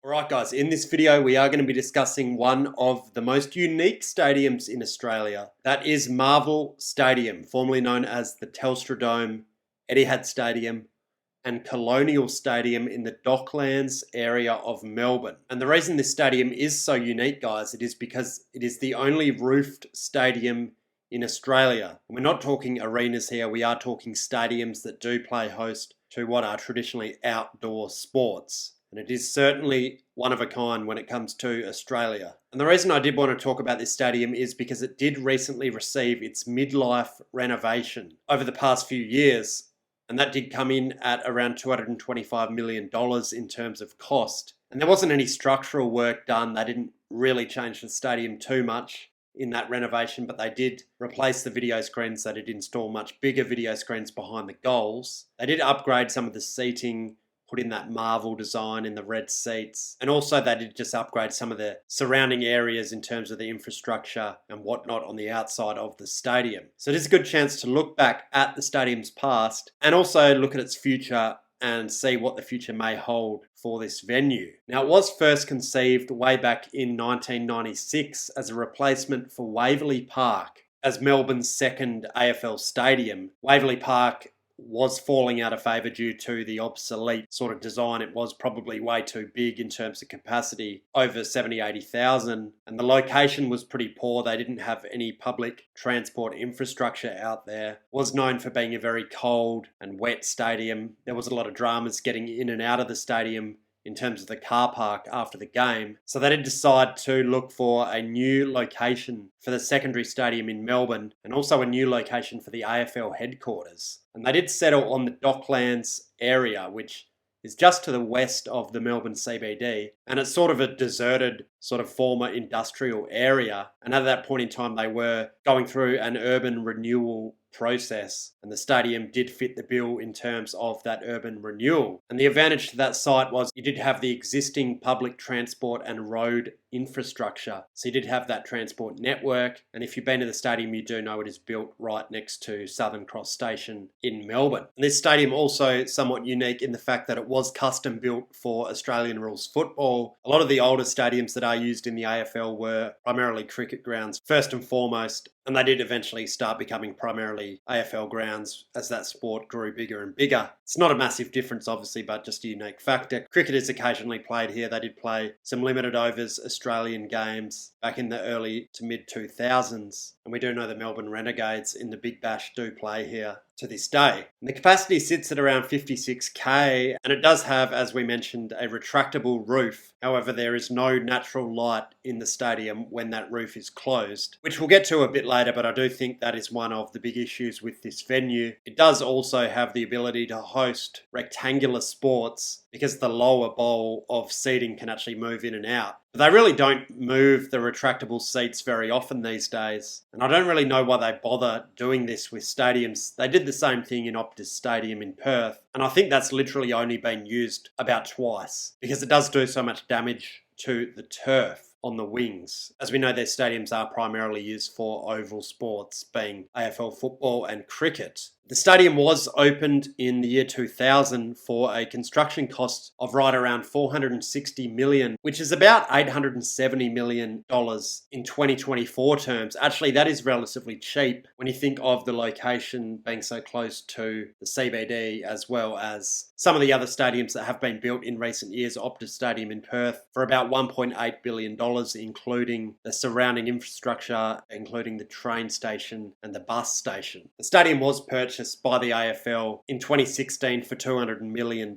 Alright guys, in this video we are going to be discussing one of the most unique stadiums in Australia. That is Marvel Stadium, formerly known as the Telstra Dome, Etihad Stadium and Colonial Stadium in the Docklands area of Melbourne. And the reason this stadium is so unique, guys, it is because it is the only roofed stadium in Australia. We're not talking arenas here, we are talking stadiums that do play host to what are traditionally outdoor sports. And it is certainly one of a kind when it comes to Australia. And the reason I did want to talk about this stadium is because it did recently receive its midlife renovation over the past few years. And that did come in at around $225 million in terms of cost. And there wasn't any structural work done. They didn't really change the stadium too much in that renovation, but they did replace the video screens. They did install much bigger video screens behind the goals. They did upgrade some of the seating, put in that Marvel design in the red seats. And also they did just upgrade some of the surrounding areas in terms of the infrastructure and whatnot on the outside of the stadium. So it is a good chance to look back at the stadium's past and also look at its future and see what the future may hold for this venue. Now, it was first conceived way back in 1996 as a replacement for Waverley Park as Melbourne's second AFL stadium. Waverley Park was falling out of favour due to the obsolete sort of design. It was probably way too big in terms of capacity, over 80,000, and the location was pretty poor. They didn't have any public transport infrastructure out there. It was known for being a very cold and wet stadium. There was a lot of dramas getting in and out of the stadium in terms of the car park after the game. So they did decide to look for a new location for the secondary stadium in Melbourne and also a new location for the AFL headquarters. And they did settle on the Docklands area, which is just to the west of the Melbourne CBD. And it's sort of a deserted sort of former industrial area. And at that point in time, they were going through an urban renewal process, and the stadium did fit the bill in terms of that urban renewal. And the advantage to that site was you did have the existing public transport and road infrastructure. So you did have that transport network, and if you've been to the stadium, you do know it is built right next to Southern Cross Station in Melbourne. And this stadium also somewhat unique in the fact that it was custom built for Australian rules football. A lot of the older stadiums that are used in the AFL were primarily cricket grounds first and foremost, and they did eventually start becoming primarily AFL grounds as that sport grew bigger and bigger. It's not a massive difference, obviously, but just a unique factor. Cricket is occasionally played here. They did play some limited overs Australian games back in the early to mid 2000s. And we do know the Melbourne Renegades in the Big Bash do play here to this day. And the capacity sits at around 56k, and it does have, as we mentioned, a retractable roof. However, there is no natural light in the stadium when that roof is closed, which we'll get to a bit later, but I do think that is one of the big issues with this venue. It does also have the ability to host rectangular sports because the lower bowl of seating can actually move in and out. But they really don't move the retractable seats very often these days. And I don't really know why they bother doing this with stadiums. They did the same thing in Optus Stadium in Perth. And I think that's literally only been used about twice because it does do so much damage to the turf on the wings. As we know, their stadiums are primarily used for oval sports, being AFL football and cricket. The stadium was opened in the year 2000 for a construction cost of right around $460 million, which is about $870 million in 2024 terms. Actually, that is relatively cheap when you think of the location being so close to the CBD, as well as some of the other stadiums that have been built in recent years. Optus Stadium in Perth for about $1.8 billion, including the surrounding infrastructure, including the train station and the bus station. The stadium was purchased by the AFL in 2016 for $200 million,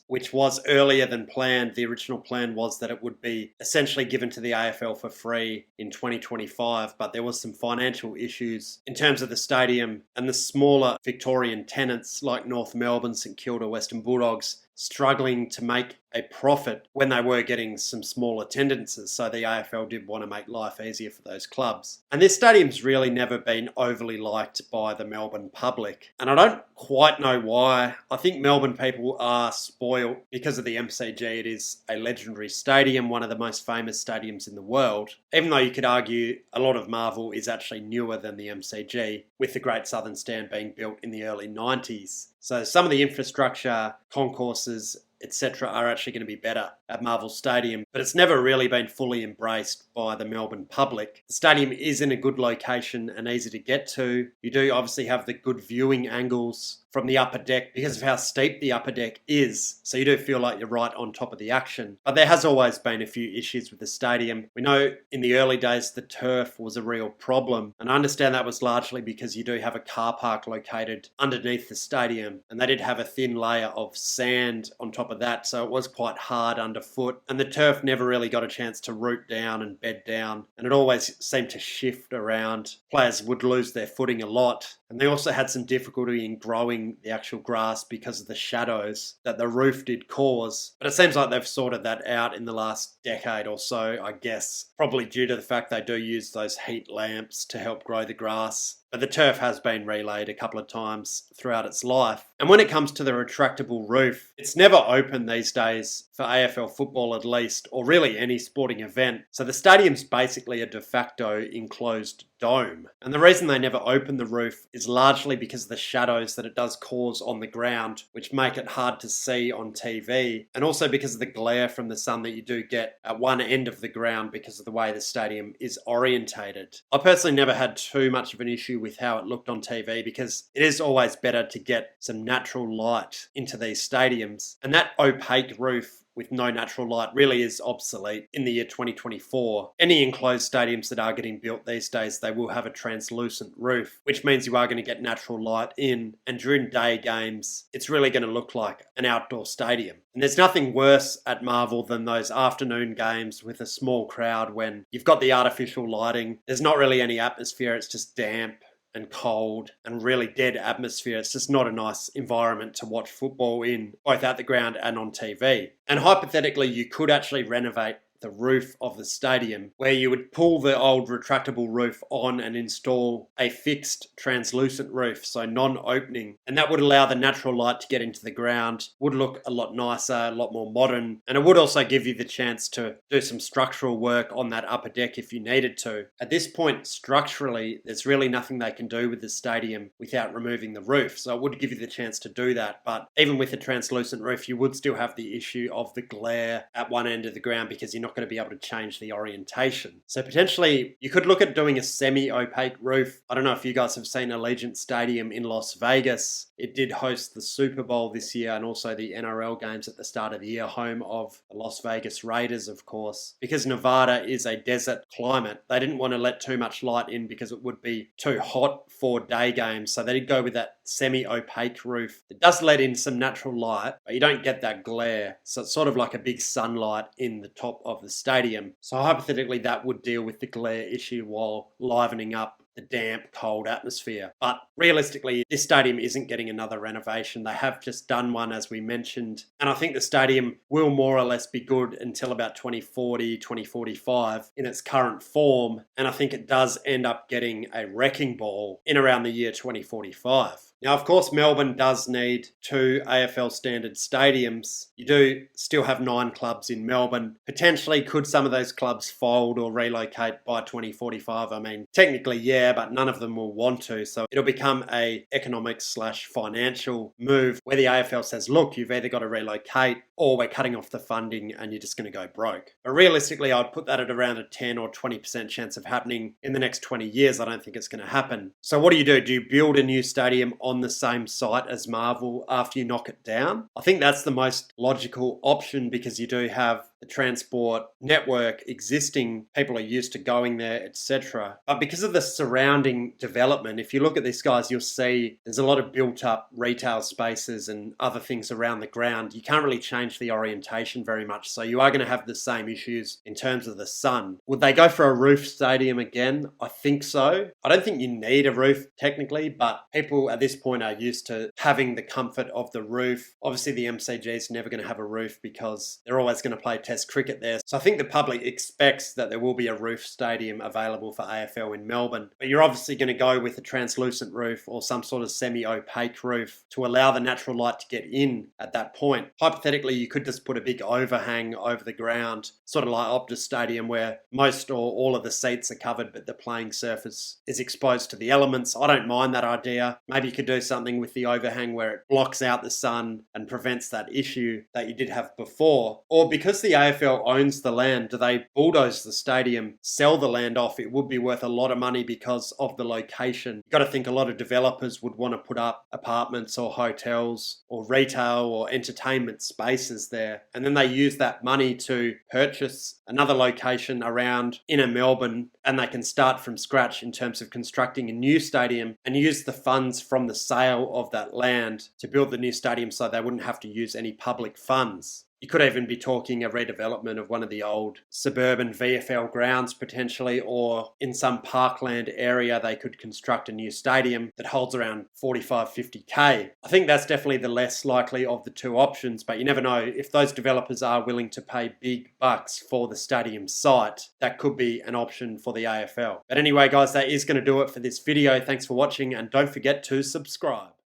which was earlier than planned. The original plan was that it would be essentially given to the AFL for free in 2025, but there was some financial issues in terms of the stadium and the smaller Victorian tenants like North Melbourne, St Kilda, Western Bulldogs struggling to make a profit when they were getting some small attendances. So the AFL did want to make life easier for those clubs. And this stadium's really never been overly liked by the Melbourne public. And I don't quite know why. I think Melbourne people are spoiled because of the MCG. It is a legendary stadium, one of the most famous stadiums in the world. Even though you could argue a lot of Marvel is actually newer than the MCG, with the Great Southern Stand being built in the early 90s. So some of the infrastructure, concourses, etc. are actually going to be better at Marvel Stadium, but it's never really been fully embraced by the Melbourne public. The stadium is in a good location and easy to get to. You do obviously have the good viewing angles from the upper deck because of how steep the upper deck is, so you do feel like you're right on top of the action. But there has always been a few issues with the stadium. We know in the early days the turf was a real problem, and I understand that was largely because you do have a car park located underneath the stadium, and they did have a thin layer of sand on top of that, so it was quite hard underfoot, and the turf never really got a chance to root down and bed down, and it always seemed to shift around. Players would lose their footing a lot, and they also had some difficulty in growing the actual grass because of the shadows that the roof did cause. But it seems like they've sorted that out in the last decade or so, I guess, probably due to the fact they do use those heat lamps to help grow the grass. But the turf has been relayed a couple of times throughout its life. And when it comes to the retractable roof, it's never open these days for AFL football at least, or really any sporting event. So the stadium's basically a de facto enclosed dome. And the reason they never open the roof is largely because of the shadows that it does cause on the ground, which make it hard to see on TV, and also because of the glare from the sun that you do get at one end of the ground because of the way the stadium is orientated. I personally never had too much of an issue with how it looked on TV because it is always better to get some natural light into these stadiums, and that opaque roof with no natural light really is obsolete in the year 2024. Any enclosed stadiums that are getting built these days, they will have a translucent roof, which means you are going to get natural light in, and during day games, it's really going to look like an outdoor stadium. And there's nothing worse at Marvel than those afternoon games with a small crowd when you've got the artificial lighting. There's not really any atmosphere, it's just damp and cold and really dead atmosphere. It's just not a nice environment to watch football in, both at the ground and on TV. And hypothetically, you could actually renovate the roof of the stadium, where you would pull the old retractable roof on and install a fixed translucent roof, so non-opening, and that would allow the natural light to get into the ground, would look a lot nicer, a lot more modern, and it would also give you the chance to do some structural work on that upper deck if you needed to. At this point, structurally, there's really nothing they can do with the stadium without removing the roof, so it would give you the chance to do that. But even with a translucent roof, you would still have the issue of the glare at one end of the ground because you're not going to be able to change the orientation. So potentially you could look at doing a semi-opaque roof. I don't know if you guys have seen Allegiant Stadium in Las Vegas. It did host the Super Bowl this year and also the NRL games at the start of the year, home of the Las Vegas Raiders, of course. Because Nevada is a desert climate, they didn't want to let too much light in because it would be too hot for day games. So they did go with that semi-opaque roof. It does let in some natural light, but you don't get that glare. So it's sort of like a big sunlight in the top of the stadium. So hypothetically, that would deal with the glare issue while livening up the damp, cold atmosphere. But realistically, this stadium isn't getting another renovation. They have just done one, as we mentioned. And I think the stadium will more or less be good until about 2040, 2045 in its current form. And I think it does end up getting a wrecking ball in around the year 2045. Now, of course, Melbourne does need 2 AFL standard stadiums. You do still have 9 clubs in Melbourne. Potentially, could some of those clubs fold or relocate by 2045? I mean, technically, yeah, but none of them will want to. So it'll become a economic/financial move where the AFL says, look, you've either got to relocate or we're cutting off the funding and you're just going to go broke. But realistically, I'd put that at around a 10 or 20% chance of happening in the next 20 years. I don't think it's going to happen. So what do? Do you build a new stadium on the same site as Marvel after you knock it down? I think that's the most logical option because you do have the transport network existing, people are used to going there, etc. But because of the surrounding development, if you look at this, guys, you'll see there's a lot of built up retail spaces and other things around the ground. You can't really change the orientation very much, so you are going to have the same issues in terms of the sun. Would they go for a roof stadium again? I think so. I don't think you need a roof technically, but people at this point are used to having the comfort of the roof. Obviously the MCG is never going to have a roof because they're always going to play Test cricket there. So I think the public expects that there will be a roof stadium available for AFL in Melbourne. But you're obviously going to go with a translucent roof or some sort of semi-opaque roof to allow the natural light to get in at that point. Hypothetically, you could just put a big overhang over the ground, sort of like Optus Stadium, where most or all of the seats are covered, but the playing surface is exposed to the elements. I don't mind that idea. Maybe you could do something with the overhang where it blocks out the sun and prevents that issue that you did have before. Or because the AFL owns the land, do they bulldoze the stadium, sell the land off? It would be worth a lot of money because of the location. You've got to think a lot of developers would want to put up apartments or hotels or retail or entertainment spaces there. And then they use that money to purchase another location around inner Melbourne, and they can start from scratch in terms of constructing a new stadium and use the funds from the sale of that land to build the new stadium so they wouldn't have to use any public funds. You could even be talking a redevelopment of one of the old suburban VFL grounds potentially, or in some parkland area they could construct a new stadium that holds around 45-50k. I think that's definitely the less likely of the two options, but you never know. If those developers are willing to pay big bucks for the stadium site, that could be an option for the AFL. But anyway guys, that is going to do it for this video. Thanks for watching, and don't forget to subscribe.